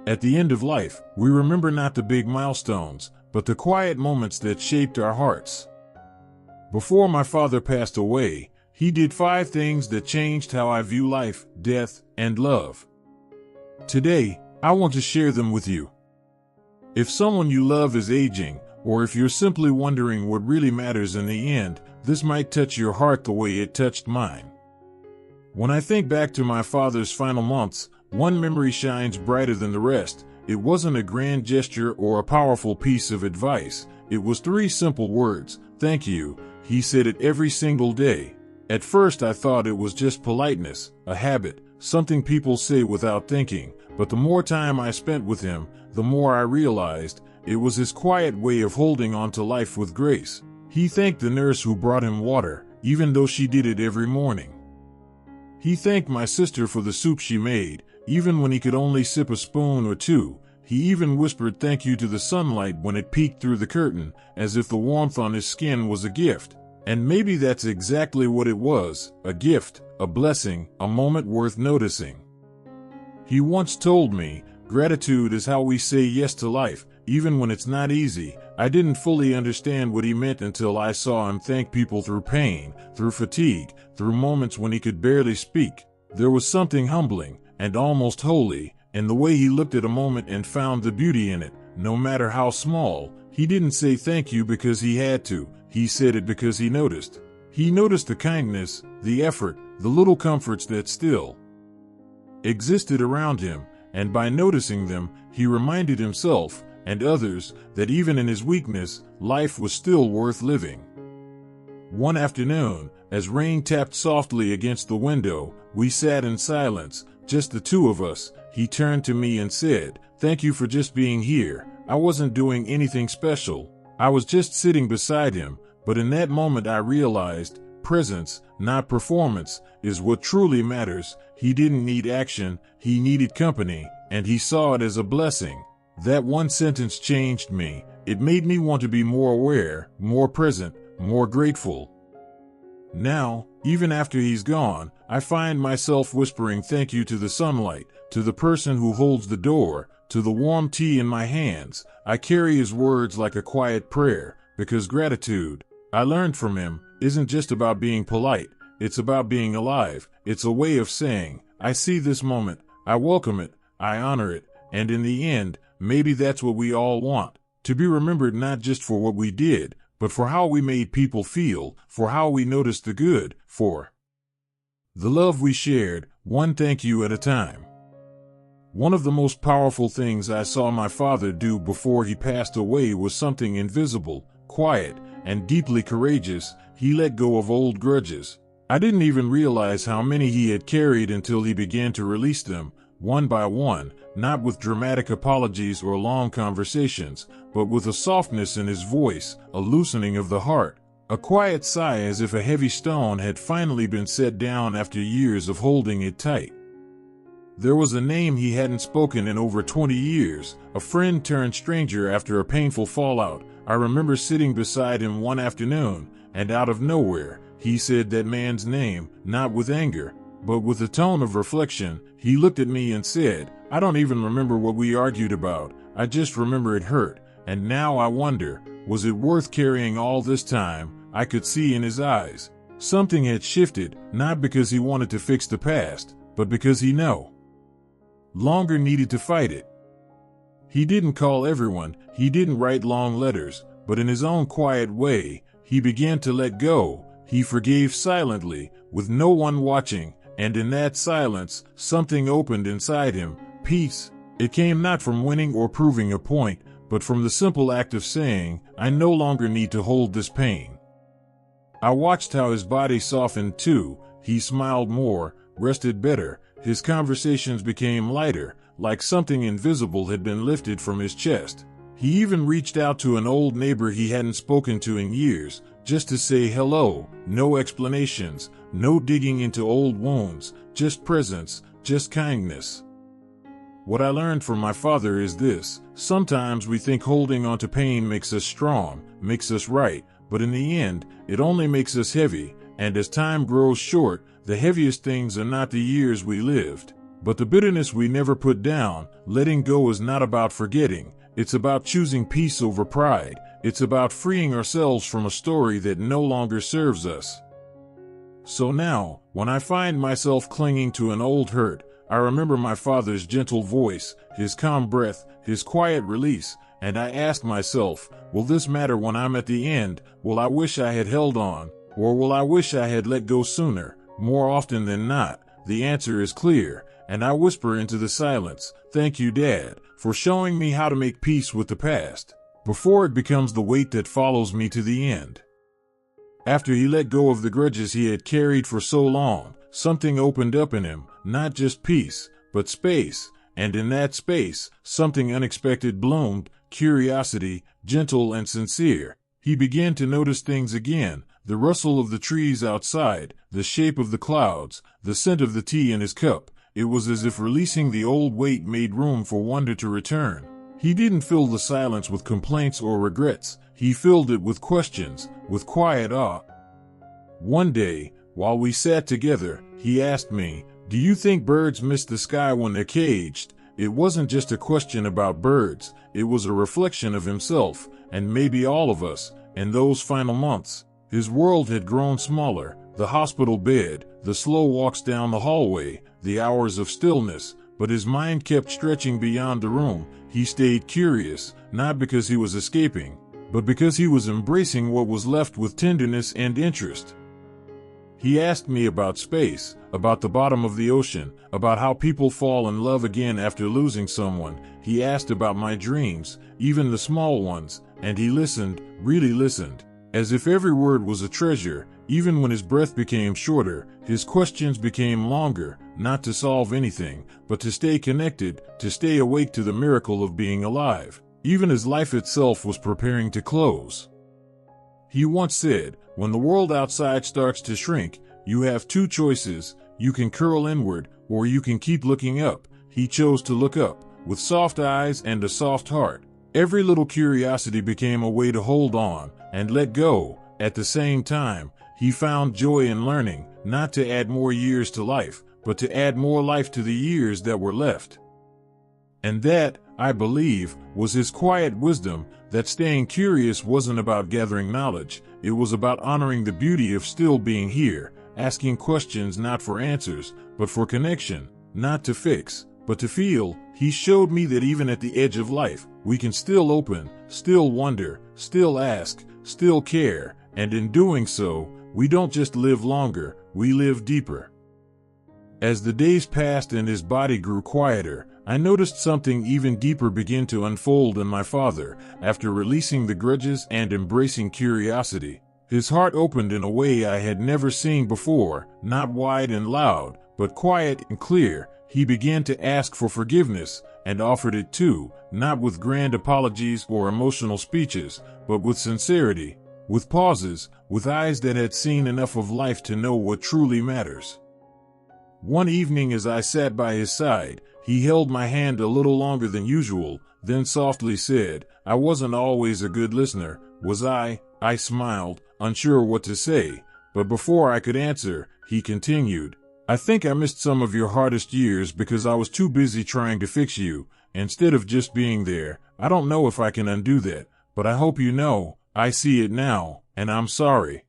At the end of life, we remember not the big milestones, but the quiet moments that shaped our hearts. Before my father passed away, he did 5 things that changed how I view life, death, and love. Today, I want to share them with you. If someone you love is aging, or if you're simply wondering what really matters in the end, this might touch your heart the way it touched mine. When I think back to my father's final months, one memory shines brighter than the rest. It wasn't a grand gesture or a powerful piece of advice. It was 3 simple words: thank you. He said it every single day. At first I thought it was just politeness, a habit, something people say without thinking, but the more time I spent with him, the more I realized it was his quiet way of holding on to life with grace. He thanked the nurse who brought him water, even though she did it every morning. He thanked my sister for the soup she made, even when he could only sip a spoon or 2. He even whispered thank you to the sunlight when it peeked through the curtain, as if the warmth on his skin was a gift. And maybe that's exactly what it was, a gift, a blessing, a moment worth noticing. He once told me, gratitude is how we say yes to life, even when it's not easy. I didn't fully understand what he meant until I saw him thank people through pain, through fatigue, through moments when he could barely speak. There was something humbling, and almost holy, in the way he looked at a moment and found the beauty in it, no matter how small. He didn't say thank you because he had to, he said it because he noticed. He noticed the kindness, the effort, the little comforts that still existed around him, and by noticing them, he reminded himself and others that even in his weakness, life was still worth living. One afternoon, as rain tapped softly against the window, we sat in silence, just the 2 of us. He turned to me and said, "Thank you for just being here." I wasn't doing anything special. I was just sitting beside him, but in that moment I realized presence, not performance, is what truly matters. He didn't need action, he needed company, and he saw it as a blessing. That one sentence changed me. It made me want to be more aware, more present, more grateful. Now, even after he's gone, I find myself whispering thank you to the sunlight, to the person who holds the door, to the warm tea in my hands. I carry his words like a quiet prayer, because gratitude, I learned from him, isn't just about being polite. It's about being alive. It's a way of saying, I see this moment, I welcome it, I honor it, and in the end, maybe that's what we all want, to be remembered not just for what we did, but for how we made people feel, for how we noticed the good, for the love we shared, one thank you at a time. One of the most powerful things I saw my father do before he passed away was something invisible, quiet, and deeply courageous. He let go of old grudges. I didn't even realize how many he had carried until he began to release them, one by one, not with dramatic apologies or long conversations, but with a softness in his voice, a loosening of the heart, a quiet sigh as if a heavy stone had finally been set down after years of holding it tight. There was a name he hadn't spoken in over 20 years, a friend turned stranger after a painful fallout. I remember sitting beside him one afternoon, and out of nowhere, he said that man's name, not with anger, but with a tone of reflection. He looked at me and said, "I don't even remember what we argued about, I just remember it hurt, and now I wonder, was it worth carrying all this time?" I could see in his eyes. Something had shifted, not because he wanted to fix the past, but because he longer needed to fight it. He didn't call everyone, he didn't write long letters, but in his own quiet way, he began to let go. He forgave silently, with no one watching, and in that silence, something opened inside him, peace. It came not from winning or proving a point, but from the simple act of saying, I no longer need to hold this pain. I watched how his body softened too. He smiled more, rested better. His conversations became lighter, like something invisible had been lifted from his chest. He even reached out to an old neighbor he hadn't spoken to in years, just to say hello. No explanations, no digging into old wounds, just presence, just kindness. What I learned from my father is this: sometimes we think holding on to pain makes us strong, makes us right, but in the end, it only makes us heavy, and as time grows short, the heaviest things are not the years we lived. But the bitterness we never put down, letting go is not about forgetting. It's about choosing peace over pride. It's about freeing ourselves from a story that no longer serves us. So now, when I find myself clinging to an old hurt, I remember my father's gentle voice, his calm breath, his quiet release, and I ask myself, will this matter when I'm at the end? Will I wish I had held on? Or will I wish I had let go sooner? More often than not, the answer is clear, and I whisper into the silence, thank you, Dad, for showing me how to make peace with the past, before it becomes the weight that follows me to the end. After he let go of the grudges he had carried for so long, something opened up in him, not just peace, but space, and in that space, something unexpected bloomed, curiosity, gentle and sincere. He began to notice things again, the rustle of the trees outside, the shape of the clouds, the scent of the tea in his cup. It was as if releasing the old weight made room for wonder to return. He didn't fill the silence with complaints or regrets. He filled it with questions, with quiet awe. One day, while we sat together, he asked me, do you think birds miss the sky when they're caged? It wasn't just a question about birds, it was a reflection of himself, and maybe all of us, in those final months. His world had grown smaller, the hospital bed, the slow walks down the hallway, the hours of stillness, but his mind kept stretching beyond the room. He stayed curious, not because he was escaping, but because he was embracing what was left with tenderness and interest. He asked me about space, about the bottom of the ocean, about how people fall in love again after losing someone. He asked about my dreams, even the small ones, and he listened, really listened, as if every word was a treasure. Even when his breath became shorter, his questions became longer, not to solve anything, but to stay connected, to stay awake to the miracle of being alive, even as life itself was preparing to close. He once said, when the world outside starts to shrink, you have two choices. You can curl inward, or you can keep looking up. He chose to look up, with soft eyes and a soft heart. Every little curiosity became a way to hold on and let go. At the same time, he found joy in learning, not to add more years to life, but to add more life to the years that were left. And that, I believe, was his quiet wisdom, that staying curious wasn't about gathering knowledge, it was about honoring the beauty of still being here, asking questions not for answers, but for connection, not to fix, but to feel. He showed me that even at the edge of life, we can still open, still wonder, still ask, still care, and in doing so, we don't just live longer, we live deeper. As the days passed and his body grew quieter, I noticed something even deeper begin to unfold in my father. After releasing the grudges and embracing curiosity, his heart opened in a way I had never seen before, not wide and loud, but quiet and clear. He began to ask for forgiveness, and offered it too, not with grand apologies or emotional speeches, but with sincerity, with pauses, with eyes that had seen enough of life to know what truly matters. One evening as I sat by his side, he held my hand a little longer than usual, then softly said, I wasn't always a good listener, was I? I smiled, unsure what to say, but before I could answer, he continued, I think I missed some of your hardest years because I was too busy trying to fix you, instead of just being there. I don't know if I can undo that, but I hope you know, I see it now, and I'm sorry.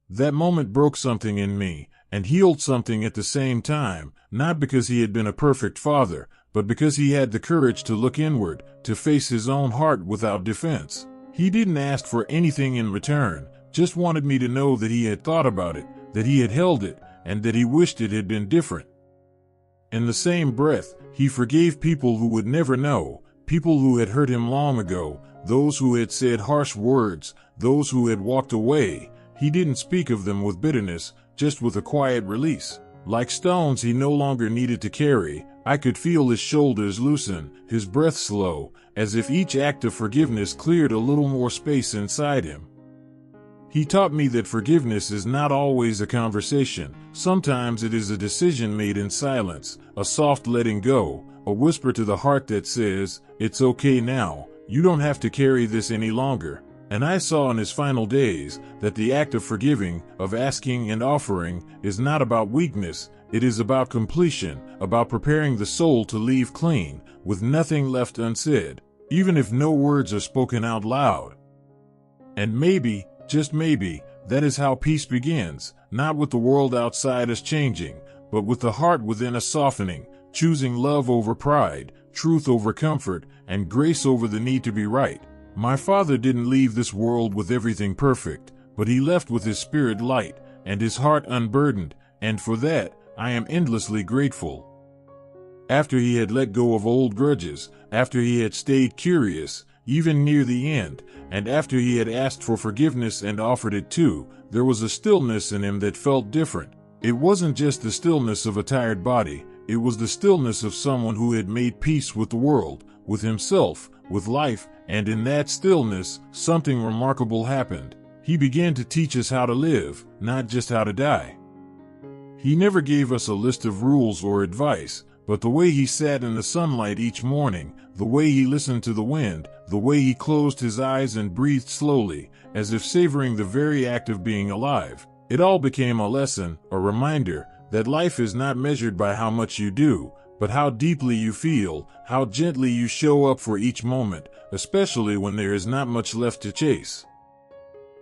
That moment broke something in me, and healed something at the same time, not because he had been a perfect father, but because he had the courage to look inward, to face his own heart without defense. He didn't ask for anything in return, just wanted me to know that he had thought about it, that he had held it, and that he wished it had been different. In the same breath, he forgave people who would never know, people who had hurt him long ago, those who had said harsh words, those who had walked away. He didn't speak of them with bitterness, just with a quiet release. Like stones he no longer needed to carry, I could feel his shoulders loosen, his breath slow, as if each act of forgiveness cleared a little more space inside him. He taught me that forgiveness is not always a conversation. Sometimes it is a decision made in silence, a soft letting go, a whisper to the heart that says, it's okay now, you don't have to carry this any longer. And I saw in his final days that the act of forgiving, of asking and offering, is not about weakness, it is about completion, about preparing the soul to leave clean, with nothing left unsaid, even if no words are spoken out loud. And maybe, just maybe, that is how peace begins, not with the world outside us changing, but with the heart within us softening, choosing love over pride, truth over comfort, and grace over the need to be right. My father didn't leave this world with everything perfect, but he left with his spirit light and his heart unburdened, and for that, I am endlessly grateful. After he had let go of old grudges, after he had stayed curious, even near the end, and after he had asked for forgiveness and offered it too, there was a stillness in him that felt different. It wasn't just the stillness of a tired body, it was the stillness of someone who had made peace with the world, with himself, with life, and in that stillness, something remarkable happened. He began to teach us how to live, not just how to die. He never gave us a list of rules or advice, but the way he sat in the sunlight each morning, the way he listened to the wind, the way he closed his eyes and breathed slowly, as if savoring the very act of being alive, it all became a lesson, a reminder, that life is not measured by how much you do, but how deeply you feel, how gently you show up for each moment, especially when there is not much left to chase.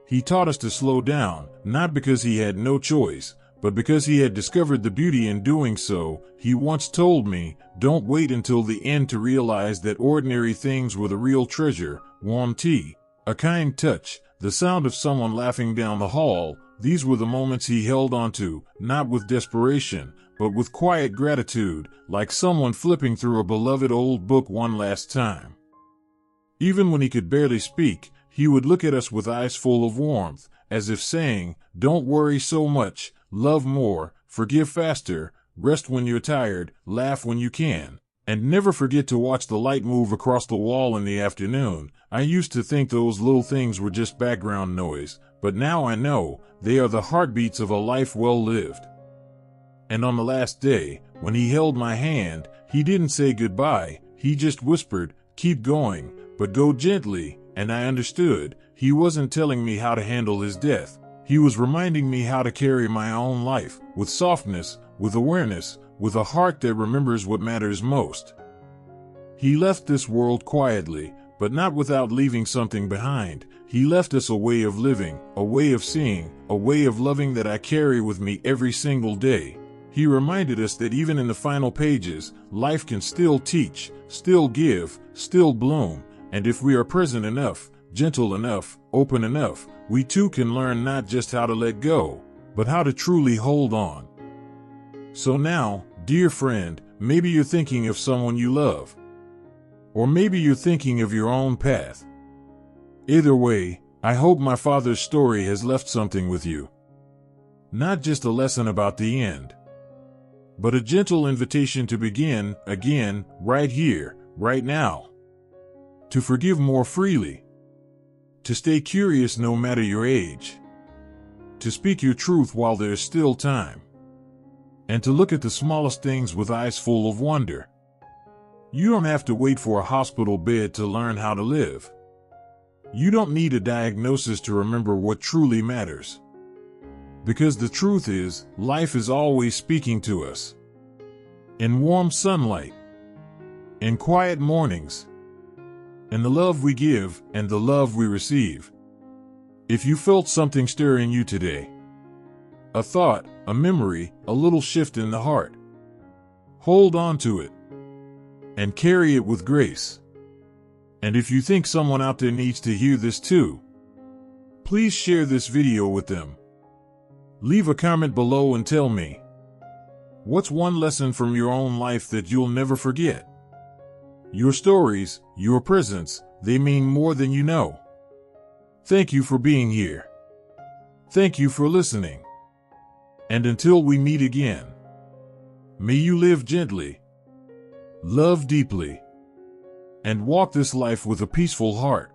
He taught us to slow down, not because he had no choice, but because he had discovered the beauty in doing so. He once told me, "Don't wait until the end to realize that ordinary things were the real treasure." Warm tea, a kind touch, the sound of someone laughing down the hall, these were the moments he held on to, not with desperation, but with quiet gratitude, like someone flipping through a beloved old book one last time. Even when he could barely speak, he would look at us with eyes full of warmth, as if saying, "Don't worry so much, love more, forgive faster, rest when you're tired, laugh when you can, and never forget to watch the light move across the wall in the afternoon." I used to think those little things were just background noise, but now I know they are the heartbeats of a life well lived. And on the last day, when he held my hand, he didn't say goodbye, he just whispered, "Keep going, but go gently," and I understood. He wasn't telling me how to handle his death. He was reminding me how to carry my own life, with softness, with awareness, with a heart that remembers what matters most. He left this world quietly, but not without leaving something behind. He left us a way of living, a way of seeing, a way of loving that I carry with me every single day. He reminded us that even in the final pages, life can still teach, still give, still bloom, and if we are present enough, gentle enough, open enough, we too can learn not just how to let go, but how to truly hold on. So now, dear friend, maybe you're thinking of someone you love. Or maybe you're thinking of your own path. Either way, I hope my father's story has left something with you. Not just a lesson about the end, but a gentle invitation to begin again, right here, right now. To forgive more freely. To stay curious no matter your age. To speak your truth while there's still time. And to look at the smallest things with eyes full of wonder. You don't have to wait for a hospital bed to learn how to live. You don't need a diagnosis to remember what truly matters. Because the truth is, life is always speaking to us. In warm sunlight. In quiet mornings. In the love we give and the love we receive. If you felt something stir in you today, a thought, a memory, a little shift in the heart, hold on to it. And carry it with grace. And if you think someone out there needs to hear this too, please share this video with them. Leave a comment below and tell me, what's one lesson from your own life that you'll never forget? Your stories, your presence, they mean more than you know. Thank you for being here. Thank you for listening. And until we meet again, may you live gently, love deeply, and walk this life with a peaceful heart.